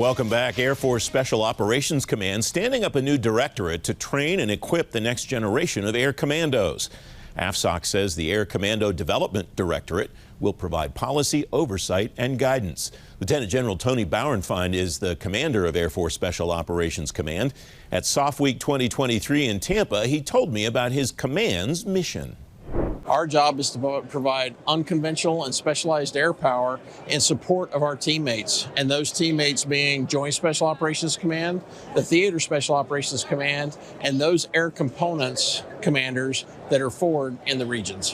Welcome back. Air Force Special Operations Command standing up a new directorate to train and equip the next generation of air commandos. AFSOC says the Air Commando Development Directorate will provide policy, oversight, and guidance. Lieutenant General Tony Bauernfeind is the commander of Air Force Special Operations Command. At SOF Week 2023 in Tampa, he told me about his command's mission. Our job is to provide unconventional and specialized air power in support of our teammates, and those teammates being Joint Special Operations Command, the Theater Special Operations Command, and those air components commanders that are forward in the regions.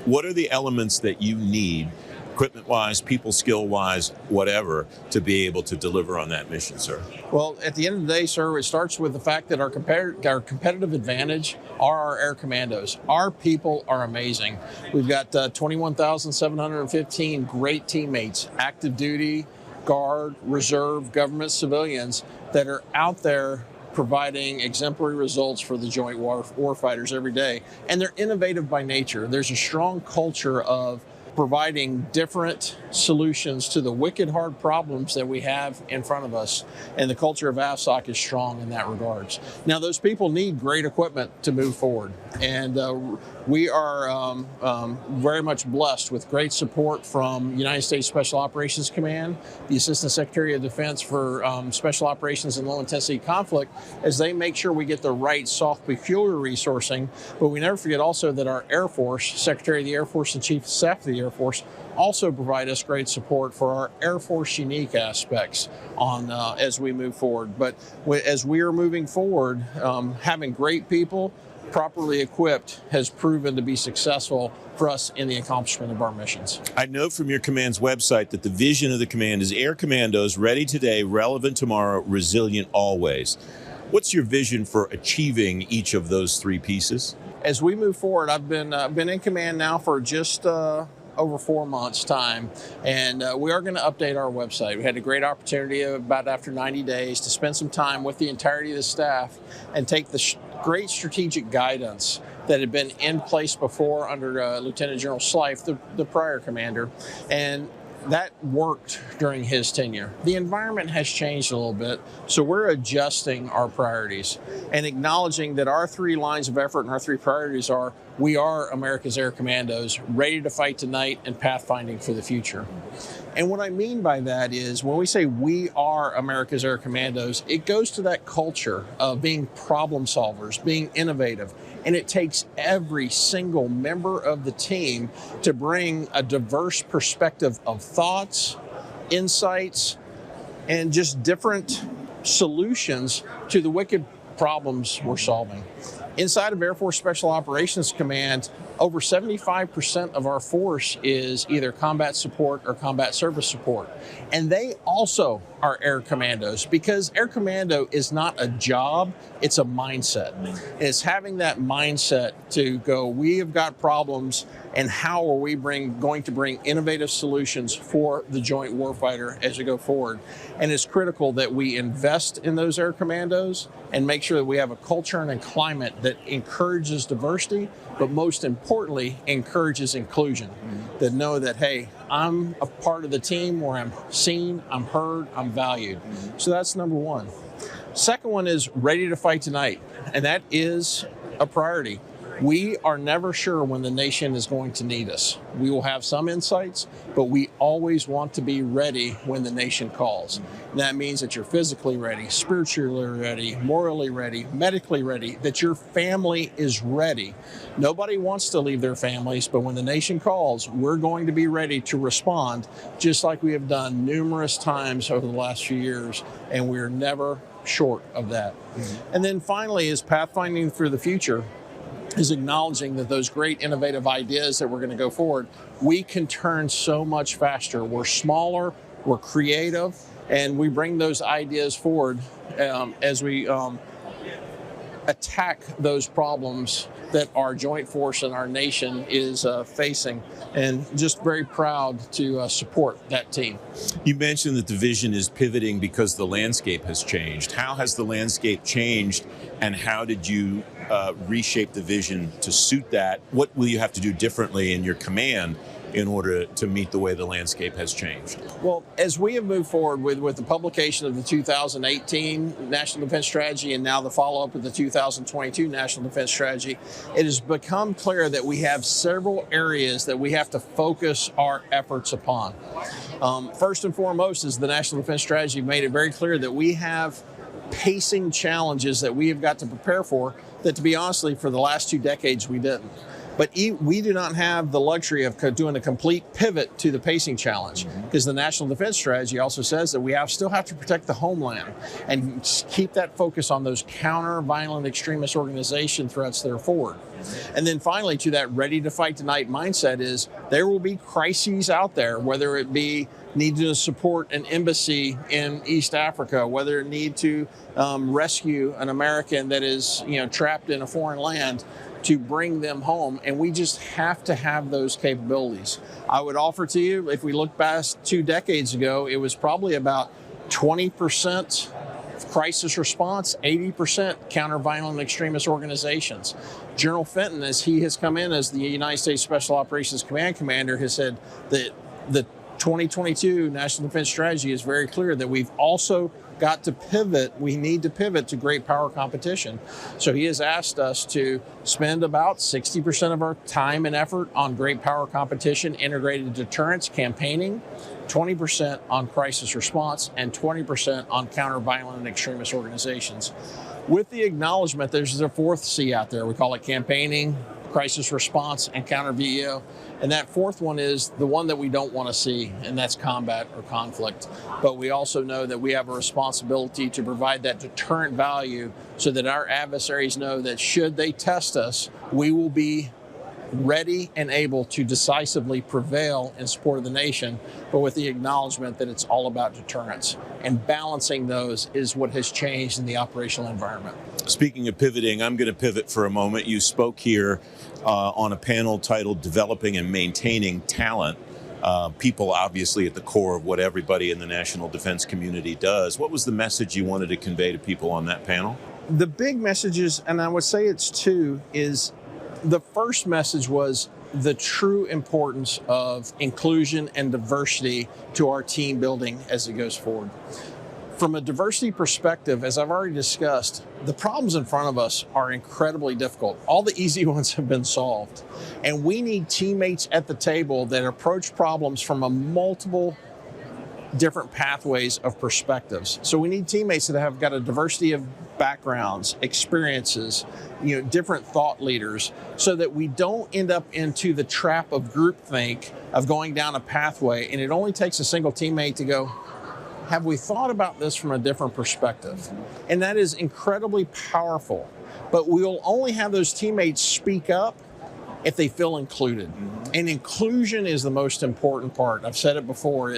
What are the elements that you need, equipment-wise, people skill-wise, whatever, to be able to deliver on that mission, sir? Well, at the end of the day, sir, it starts with the fact that our competitive advantage are our air commandos. Our people are amazing. We've got 21,715 great teammates, active duty, guard, reserve, government civilians that are out there providing exemplary results for the joint warfighters every day. And they're innovative by nature. There's a strong culture of providing different solutions to the wicked hard problems that we have in front of us. And the culture of AFSOC is strong in that regards. Now, those people need great equipment to move forward. And we are very much blessed with great support from United States Special Operations Command, the Assistant Secretary of Defense for Special Operations and Low Intensity Conflict, as they make sure we get the right soft peculiar resourcing. But we never forget also that our Air Force, Secretary of the Air Force and Chief of Staff of the Air Force, also provide us great support for our Air Force unique aspects on as we move forward. But as we are moving forward, having great people properly equipped has proven to be successful for us in the accomplishment of our missions. I know from your command's website that the vision of the command is Air Commandos, ready today, relevant tomorrow, resilient always. What's your vision for achieving each of those three pieces? As we move forward, I've been in command now for just over 4 months' time, and we are going to update our website. We had a great opportunity about after 90 days to spend some time with the entirety of the staff and take the great strategic guidance that had been in place before under Lieutenant General Slife, the prior commander, and that worked during his tenure. The environment has changed a little bit, so we're adjusting our priorities and acknowledging that our three lines of effort and our three priorities are: we are America's Air Commandos, ready to fight tonight and pathfinding for the future. And what I mean by that is when we say we are America's Air Commandos, it goes to that culture of being problem solvers, being innovative. And it takes every single member of the team to bring a diverse perspective of thoughts, insights, and just different solutions to the wicked problems we're solving. Inside of Air Force Special Operations Command, over 75% of our force is either combat support or combat service support. And they also are Air Commandos, because Air Commando is not a job, it's a mindset. It's having that mindset to go, we have got problems, and how are we going to bring innovative solutions for the joint warfighter as we go forward. And it's critical that we invest in those Air Commandos and make sure that we have a culture and a climate that encourages diversity, but most importantly, encourages inclusion. That know that, hey, I'm a part of the team where I'm seen, I'm heard, I'm valued. So that's number one. Second one is ready to fight tonight, and that is a priority. We are never sure when the nation is going to need us. We will have some insights, but we always want to be ready when the nation calls. And that means that you're physically ready, spiritually ready, morally ready, medically ready, that your family is ready. Nobody wants to leave their families, but when the nation calls, we're going to be ready to respond, just like we have done numerous times over the last few years, and we're never short of that. And then finally is pathfinding through the future, is acknowledging that those great innovative ideas that we're going to go forward, we can turn so much faster. We're smaller, we're creative, and we bring those ideas forward as we attack those problems that our joint force and our nation is facing, and just very proud to support that team. You mentioned that the vision is pivoting because the landscape has changed. How has the landscape changed, and how did you reshape the vision to suit that? What will you have to do differently in your command in order to meet the way the landscape has changed? Well, as we have moved forward with the publication of the 2018 National Defense Strategy and now the follow-up of the 2022 National Defense Strategy, it has become clear that we have several areas that we have to focus our efforts upon. First and foremost is the National Defense Strategy made it very clear that we have pacing challenges that we have got to prepare for that, to be honestly, for the last 2 decades we didn't. But we do not have the luxury of doing a complete pivot to the pacing challenge, because the National Defense Strategy also says that we still have to protect the homeland and keep that focus on those counter-violent extremist organization threats that are forward. And then finally, to that ready to fight tonight mindset is there will be crises out there, whether it be need to support an embassy in East Africa, whether it need to rescue an American that is trapped in a foreign land, to bring them home, and we just have to have those capabilities. I would offer to you, if we look back 2 decades ago, it was probably about 20% crisis response, 80% counter-violent extremist organizations. General Fenton, as he has come in as the United States Special Operations Command Commander, has said that the 2022 National Defense Strategy is very clear that we've also got to pivot. We need to pivot to great power competition. So he has asked us to spend about 60% of our time and effort on great power competition, integrated deterrence, campaigning, 20% on crisis response, and 20% on counter-violent and extremist organizations. With the acknowledgement there's a 4th C out there. We call it campaigning, crisis response, and counter-VEO. And that 4th one is the one that we don't want to see, and that's combat or conflict. But we also know that we have a responsibility to provide that deterrent value so that our adversaries know that should they test us, we will be ready and able to decisively prevail in support of the nation, but with the acknowledgement that it's all about deterrence. And balancing those is what has changed in the operational environment. Speaking of pivoting, I'm going to pivot for a moment. You spoke here on a panel titled Developing and Maintaining Talent. People obviously at the core of what everybody in the national defense community does. What was the message you wanted to convey to people on that panel? The big messages, and I would say it's 2, is the first message was the true importance of inclusion and diversity to our team building as it goes forward. From a diversity perspective, as I've already discussed, the problems in front of us are incredibly difficult. All the easy ones have been solved. And we need teammates at the table that approach problems from a multiple different pathways of perspectives. So we need teammates that have got a diversity of backgrounds, experiences, different thought leaders, so that we don't end up into the trap of groupthink, of going down a pathway. And it only takes a single teammate to go, have we thought about this from a different perspective? And that is incredibly powerful. But we will only have those teammates speak up if they feel included. And inclusion is the most important part. I've said it before,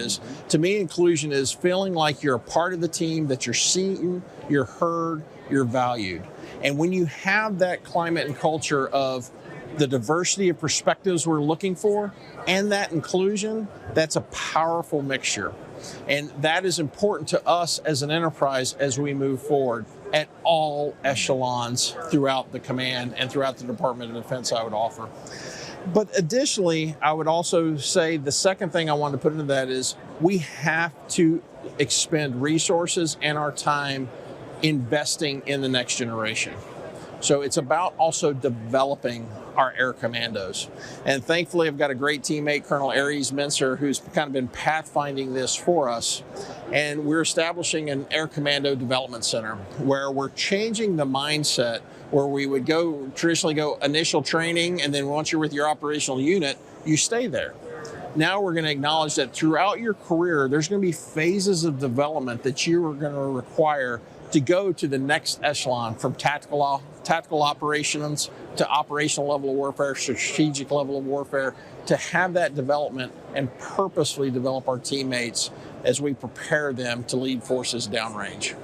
to me, inclusion is feeling like you're a part of the team, that you're seen, you're heard, you're valued. And when you have that climate and culture of the diversity of perspectives we're looking for and that inclusion, that's a powerful mixture. And that is important to us as an enterprise as we move forward at all echelons throughout the command and throughout the Department of Defense, I would offer. But additionally, I would also say the second thing I want to put into that is we have to expend resources and our time investing in the next generation. So it's about also developing our air commandos. And thankfully, I've got a great teammate, Colonel Aries Mincer, who's kind of been pathfinding this for us. And we're establishing an Air Commando Development Center where we're changing the mindset where we would traditionally go initial training, and then once you're with your operational unit, you stay there. Now we're going to acknowledge that throughout your career, there's going to be phases of development that you are going to require to go to the next echelon, from tactical operations to operational level of warfare, strategic level of warfare, to have that development and purposefully develop our teammates as we prepare them to lead forces downrange.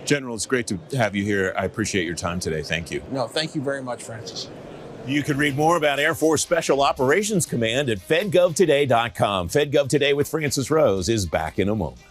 General, it's great to have you here. I appreciate your time today. Thank you. No, thank you very much, Francis. You can read more about Air Force Special Operations Command at fedgovtoday.com. FedGov Today with Francis Rose is back in a moment.